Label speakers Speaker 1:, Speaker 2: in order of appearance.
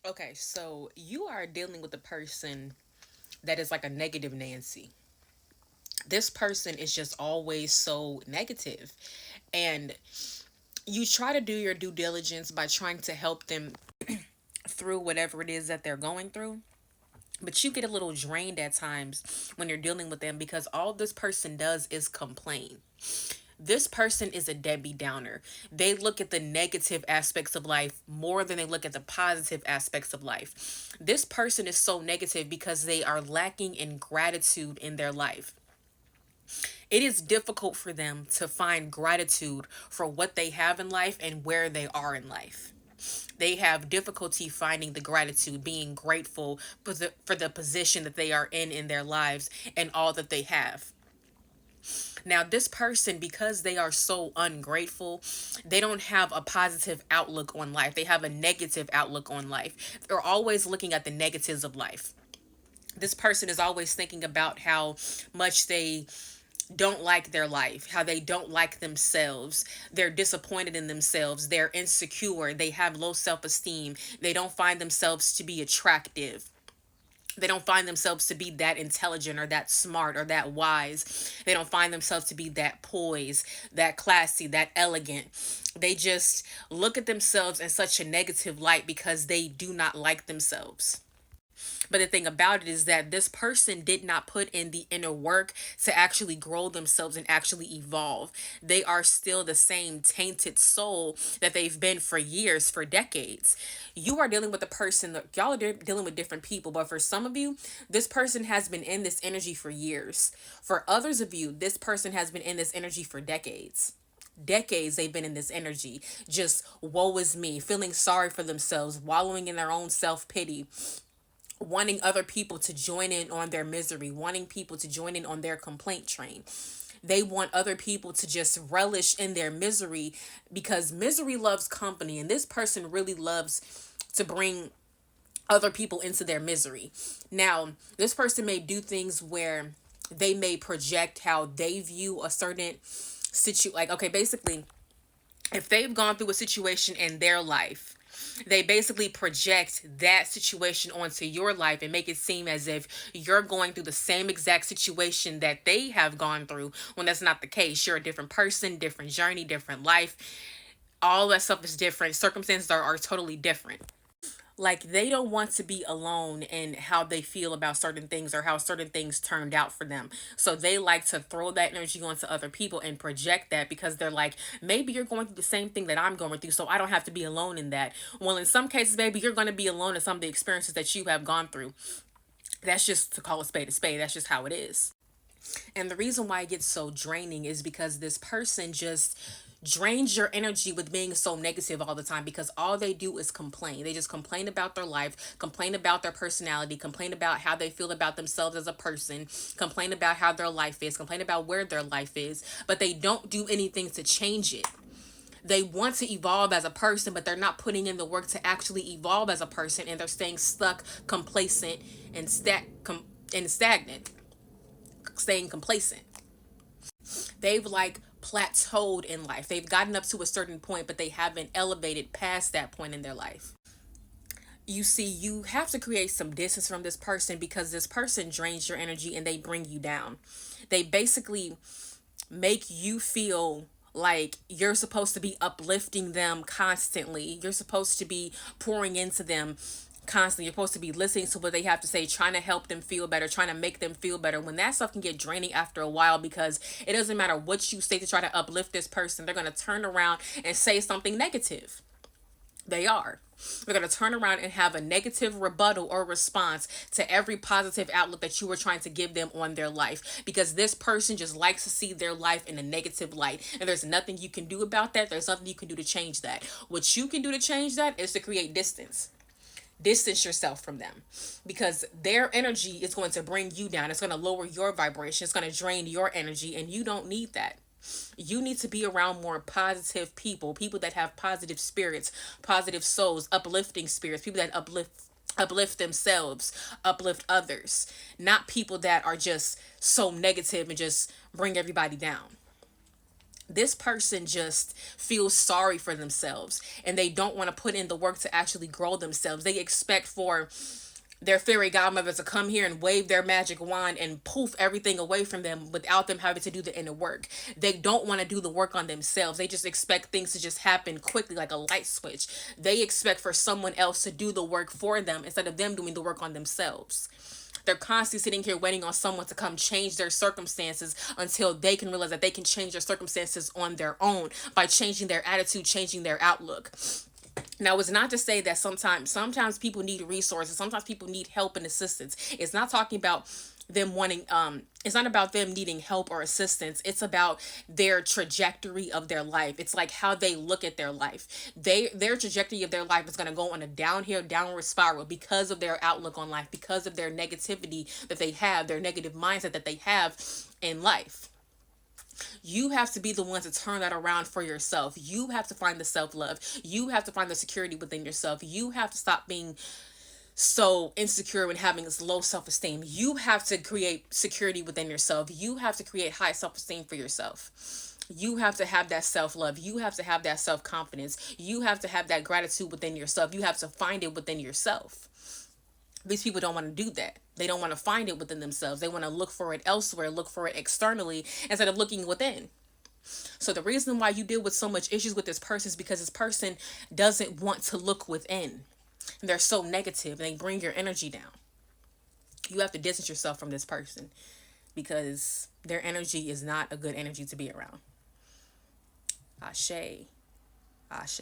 Speaker 1: Okay, so you are dealing with a person that is like a negative Nancy. This person is just always so negative. And you try to do your due diligence by trying to help them through whatever it is that they're going through. But you get a little drained at times when you're dealing with them because all this person does is complain. This person is a Debbie Downer. They look at the negative aspects of life more than they look at the positive aspects of life. This person is so negative because they are lacking in gratitude in their life. It is difficult for them to find gratitude for what they have in life and where they are in life. They have difficulty finding the gratitude, being grateful for the position that they are in their lives and all that they have. Now, this person, because they are so ungrateful, they don't have a positive outlook on life. They have a negative outlook on life. They're always looking at the negatives of life. This person is always thinking about how much they don't like their life, how they don't like themselves. They're disappointed in themselves. They're insecure. They have low self esteem. They don't find themselves to be attractive. They don't find themselves to be that intelligent or that smart or that wise. They don't find themselves to be that poised, that classy, that elegant. They just look at themselves in such a negative light because they do not like themselves. But the thing about it is that this person did not put in the inner work to actually grow themselves and actually evolve. They are still the same tainted soul that they've been for years, for decades. You are dealing with a person that y'all are dealing with different people, but for some of you, this person has been in this energy for years. For others of you, this person has been in this energy for decades. Decades they've been in this energy, just woe is me, feeling sorry for themselves, wallowing in their own self-pity, wanting other people to join in on their misery, wanting people to join in on their complaint train. They want other people to just relish in their misery because misery loves company, and this person really loves to bring other people into their misery. Now, this person may do things where they may project how they view a certain like, okay, basically, if they've gone through a situation in their life, they basically project that situation onto your life and make it seem as if you're going through the same exact situation that they have gone through, when that's not the case. You're a different person, different journey, different life. All that stuff is different. Circumstances are totally different. Like, they don't want to be alone in how they feel about certain things or how certain things turned out for them. So they like to throw that energy onto other people and project that because they're like, maybe you're going through the same thing that I'm going through, so I don't have to be alone in that. Well, in some cases, maybe you're going to be alone in some of the experiences that you have gone through. That's just to call a spade a spade. That's just how it is. And the reason why it gets so draining is because this person just drains your energy with being so negative all the time, because all they do is complain. They just complain about their life, complain about their personality, complain about how they feel about themselves as a person, complain about how their life is, complain about where their life is, but they don't do anything to change it. They want to evolve as a person, but they're not putting in the work to actually evolve as a person, and they're staying stuck, complacent, and stagnant, staying complacent. They've like plateaued in life. They've gotten up to a certain point, but they haven't elevated past that point in their life. You see, you have to create some distance from this person because this person drains your energy and they bring you down. They basically make you feel like you're supposed to be uplifting them constantly. You're supposed to be pouring into them constantly. You're supposed to be listening to what they have to say, trying to help them feel better, trying to make them feel better. When that stuff can get draining after a while, because it doesn't matter what you say to try to uplift this person, they're going to turn around and say something negative. They are. They're going to turn around and have a negative rebuttal or response to every positive outlook that you were trying to give them on their life, because this person just likes to see their life in a negative light. And there's nothing you can do about that. There's nothing you can do to change that. What you can do to change that is to create distance. Distance yourself from them, because their energy is going to bring you down. It's going to lower your vibration. It's going to drain your energy, and you don't need that. You need to be around more positive people, people that have positive spirits, positive souls, uplifting spirits, people that uplift themselves, uplift others, not people that are just so negative and just bring everybody down. This person just feels sorry for themselves, and they don't want to put in the work to actually grow themselves. They expect for their fairy godmother to come here and wave their magic wand and poof everything away from them without them having to do the inner work. They don't want to do the work on themselves. They just expect things to just happen quickly like a light switch. They expect for someone else to do the work for them instead of them doing the work on themselves. They're constantly sitting here waiting on someone to come change their circumstances until they can realize that they can change their circumstances on their own by changing their attitude, changing their outlook. Now, it's not to say that sometimes people need resources, sometimes people need help and assistance. It's not talking about them wanting it's not about them needing help or assistance. It's about their trajectory of their life. It's like how they look at their life. Their trajectory of their life is going to go on a downward spiral because of their outlook on life, because of their negativity that they have, their negative mindset that they have in life. You have to be the one to turn that around for yourself. You have to find the self-love. You have to find the security within yourself. You have to stop being so insecure and having this low self-esteem. You have to create security within yourself. You have to create high self-esteem for yourself. You have to have that self-love. You have to have that self-confidence. You have to have that gratitude within yourself. You have to find it within yourself. These people don't want to do that. They don't want to find it within themselves. They want to look for it elsewhere, look for it externally instead of looking within. So the reason why you deal with so much issues with this person is because this person doesn't want to look within. And they're so negative and they bring your energy down. You have to distance yourself from this person because their energy is not a good energy to be around. Ashe. Ashe.